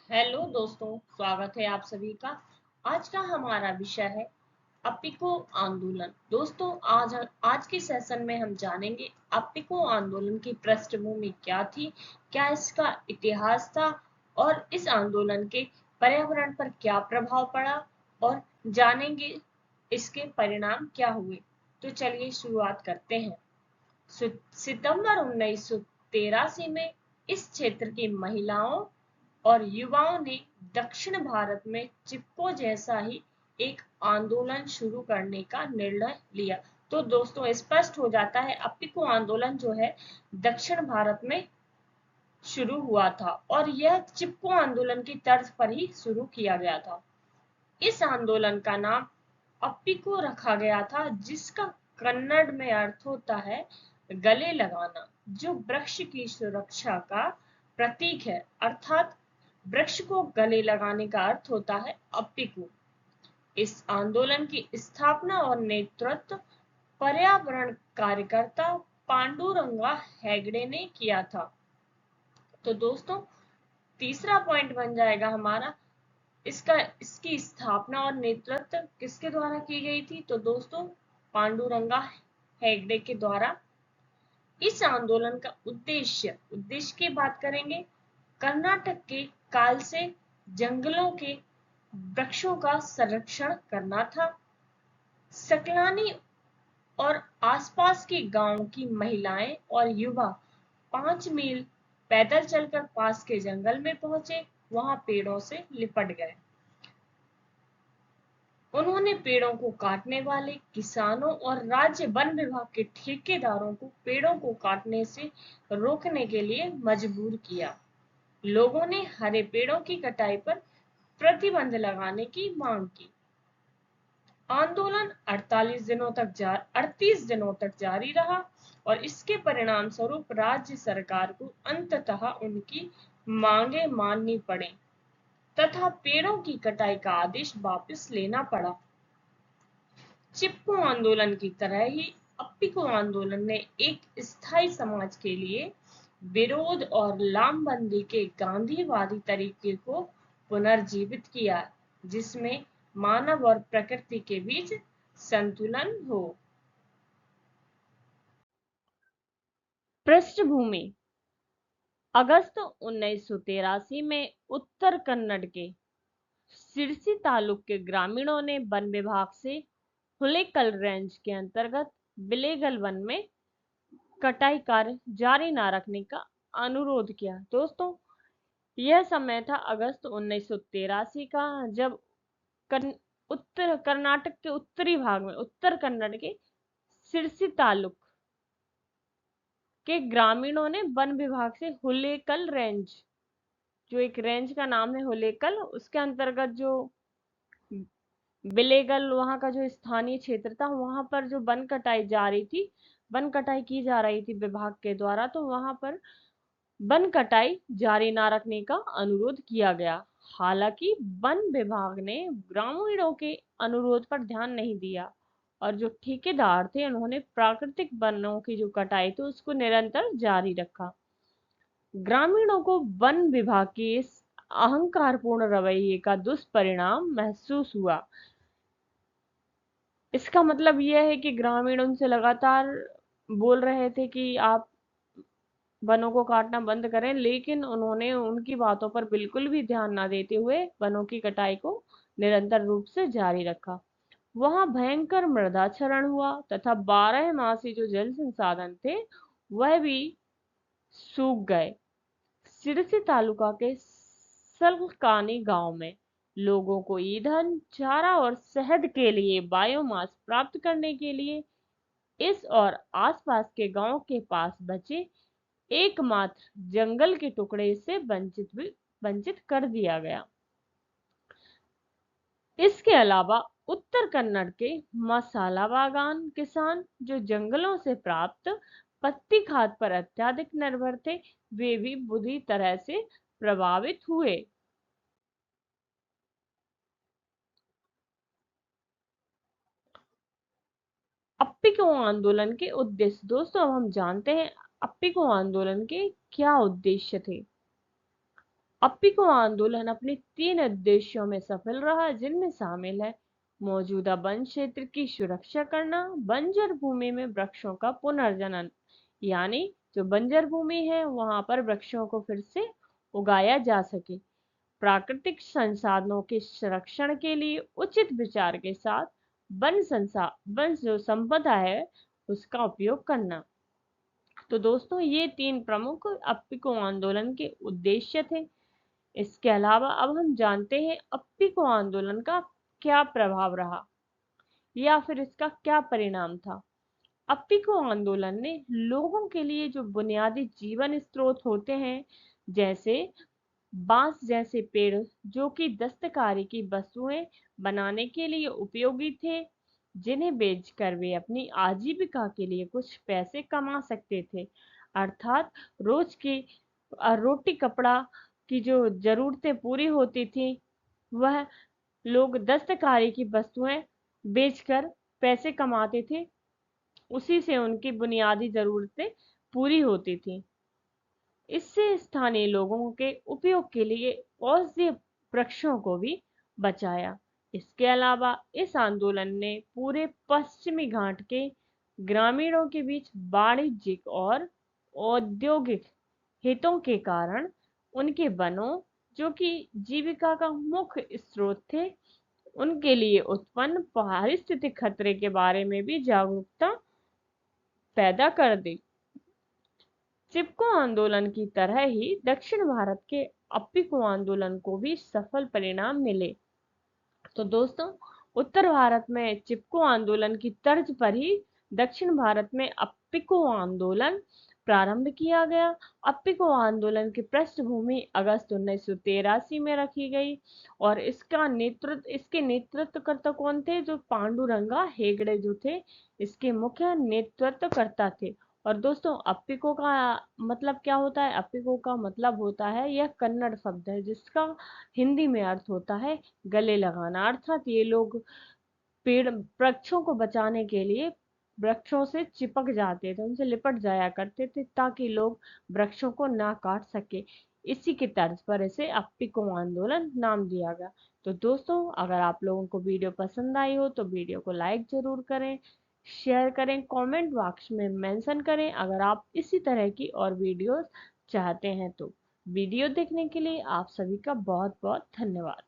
Hello दोस्तों, स्वागत है आप सभी का। आज का हमारा विषय है अप्पिको आंदोलन। दोस्तों, आज के सेशन में हम जानेंगे अप्पिको आंदोलन की पृष्ठभूमि क्या थी, क्या इसका इतिहास था और इस आंदोलन के पर्यावरण पर क्या प्रभाव पड़ा और जानेंगे इसके परिणाम क्या हुए। तो चलिए शुरुआत करते हैं। सितंबर 1983 में इस क्षेत्र की महिलाओं और युवाओं ने दक्षिण भारत में चिपको जैसा ही एक आंदोलन शुरू करने का निर्णय लिया। तो दोस्तों, स्पष्ट हो जाता है अप्पिको आंदोलन जो है दक्षिण भारत में शुरू हुआ था और यह चिपको आंदोलन की तर्ज पर ही शुरू किया गया था। इस आंदोलन का नाम अप्पिको रखा गया था, जिसका कन्नड़ में अर्थ होता है गले लगाना, जो वृक्ष की सुरक्षा का प्रतीक है। अर्थात वृक्ष को गले लगाने का अर्थ होता है अप्पिको। इस आंदोलन की स्थापना और नेतृत्व पर्यावरण कार्यकर्ता पांडुरंगा हेगड़े ने किया था। तो दोस्तों, तीसरा पॉइंट बन जाएगा हमारा इसकी स्थापना और नेतृत्व किसके द्वारा की गई थी। तो दोस्तों, पांडुरंगा हेगड़े के द्वारा। इस आंदोलन का उद्देश्य की बात करेंगे, कर्नाटक के काल से जंगलों के वृक्षों का संरक्षण करना था। सकलानी और आसपास के गांव की महिलाएं और युवा 5 मील पैदल चलकर पास के जंगल में पहुंचे, वहां पेड़ों से लिपट गए। उन्होंने पेड़ों को काटने वाले किसानों और राज्य वन विभाग के ठेकेदारों को पेड़ों को काटने से रोकने के लिए मजबूर किया। लोगों ने हरे पेड़ों की कटाई पर प्रतिबंध लगाने की मांग की। आंदोलन 38 दिनों तक जारी रहा और इसके परिणाम स्वरूप राज्य सरकार को अंततः उनकी मांगे माननी पड़ी तथा पेड़ों की कटाई का आदेश वापस लेना पड़ा। चिपको आंदोलन की तरह ही अप्पिको आंदोलन ने एक स्थायी समाज के लिए विरोध और लामबंदी के गांधीवादी तरीके को पुनर्जीवित किया, जिसमें मानव और प्रकृति के बीच संतुलन हो। पृष्ठभूमि: अगस्त 1983 में उत्तर कन्नड़ के सिरसी तालुक के ग्रामीणों ने वन विभाग से हुलेकल रेंज के अंतर्गत बिलेगल वन में कटाई कार्य जारी न रखने का अनुरोध किया। दोस्तों, यह समय था अगस्त 1983 का, जब उत्तर कर्नाटक के उत्तरी भाग में उत्तर कन्नड़ के सिरसी तालुक के ग्रामीणों ने वन विभाग से हुलेकल रेंज, जो एक रेंज का नाम है हुलेकल, उसके अंतर्गत जो बिलेगल वहां का जो स्थानीय क्षेत्र था, वहां पर जो वन कटाई जा रही थी, वन कटाई की जा रही थी विभाग के द्वारा, तो वहां पर वन कटाई जारी न रखने का अनुरोध किया गया। हालांकि वन विभाग ने ग्रामीणों के अनुरोध पर ध्यान नहीं दिया और जो ठेकेदार थे उन्होंने प्राकृतिक वनों की जो कटाई थी उसको निरंतर जारी रखा। ग्रामीणों को वन विभाग के इस अहंकारपूर्ण रवैये का दुष्परिणाम महसूस हुआ। इसका मतलब यह है कि ग्रामीण उनसे लगातार बोल रहे थे कि आप वनों को काटना बंद करें, लेकिन उन्होंने उनकी बातों पर बिल्कुल भी ध्यान न देते हुए वनों की कटाई को निरंतर रूप से जारी रखा। वहां भयंकर मृदा क्षरण हुआ तथा 12 मासी जो जल संसाधन थे वह भी सूख गए। सिरसी तालुका के सलकानी गांव में लोगों को ईंधन, चारा और शहद के लिए बायोमास प्राप्त करने के लिए इस और आसपास के गांव के पास बचे एकमात्र जंगल के टुकड़े से वंचित कर दिया गया। इसके अलावा उत्तर कन्नड़ के मसाला बागान किसान जो जंगलों से प्राप्त पत्ती खाद पर अत्यधिक निर्भर थे, वे भी बुरी तरह से प्रभावित हुए। अप्पिको आंदोलन के उद्देश्य: दोस्तों, अब हम जानते हैं अप्पिको आंदोलन के क्या उद्देश्य थे। अप्पिको आंदोलन अपने 3 उद्देश्यों में सफल रहा, जिनमें शामिल है मौजूदा वन क्षेत्र की सुरक्षा करना, बंजर भूमि में वृक्षों का पुनर्जनन, यानी जो बंजर भूमि है वहां पर वृक्षों को फिर से उगाया जा सके, प्राकृतिक संसाधनों के संरक्षण के लिए उचित विचार के साथ वन जो संपदा है उसका उपयोग करना। तो दोस्तों ये 3 प्रमुख अप्पिको आंदोलन के उद्देश्य थे। इसके अलावा अब हम जानते हैं अप्पिको आंदोलन का क्या प्रभाव रहा या फिर इसका क्या परिणाम था। अप्पिको आंदोलन ने लोगों के लिए जो बुनियादी जीवन स्रोत होते हैं, जैसे बांस जैसे पेड़ जो कि दस्तकारी की वस्तुएं बनाने के लिए उपयोगी थे, जिन्हें बेचकर वे अपनी आजीविका के लिए कुछ पैसे कमा सकते थे, अर्थात रोज की रोटी कपड़ा की जो जरूरतें पूरी होती थी वह लोग दस्तकारी की वस्तुएं बेचकर पैसे कमाते थे, उसी से उनकी बुनियादी जरूरतें पूरी होती थी। इससे स्थानीय लोगों के उपयोग के लिए औषधीय वृक्षों को भी बचाया। इसके अलावा इस आंदोलन ने पूरे पश्चिमी घाट के ग्रामीणों के बीच वाणिज्यिक और औद्योगिक हितों के कारण उनके वनों, जो कि जीविका का मुख्य स्रोत थे, उनके लिए उत्पन्न पारिस्थितिक खतरे के बारे में भी जागरूकता पैदा कर दी। चिपको आंदोलन की तरह ही दक्षिण भारत के अप्पिको आंदोलन को भी सफल परिणाम मिले। तो दोस्तों उत्तर भारत में चिपको आंदोलन की तर्ज पर ही दक्षिण भारत में अप्पिको आंदोलन प्रारंभ किया गया। अप्पिको आंदोलन की पृष्ठभूमि अगस्त 1983 में रखी गई और इसके नेतृत्वकर्ता कौन थे? जो पांडुरंगा हेगड़े जो थे इसके मुख्य नेतृत्वकर्ता थे। और दोस्तों अप्पिको का मतलब क्या होता है? अप्पिको का मतलब होता है, यह कन्नड़ शब्द है जिसका हिंदी में अर्थ होता है गले लगाना, अर्थात ये लोग पेड़ वृक्षों को बचाने के लिए वृक्षों से चिपक जाते थे, उनसे लिपट जाया करते थे ताकि लोग वृक्षों को ना काट सके। इसी की तर्ज पर इसे अप्पिको आंदोलन नाम दिया गया। तो दोस्तों अगर आप लोगों को वीडियो पसंद आई हो तो वीडियो को लाइक जरूर करें, शेयर करें, कमेंट बॉक्स में मेंशन करें अगर आप इसी तरह की और वीडियोस चाहते हैं तो। वीडियो देखने के लिए आप सभी का बहुत बहुत धन्यवाद।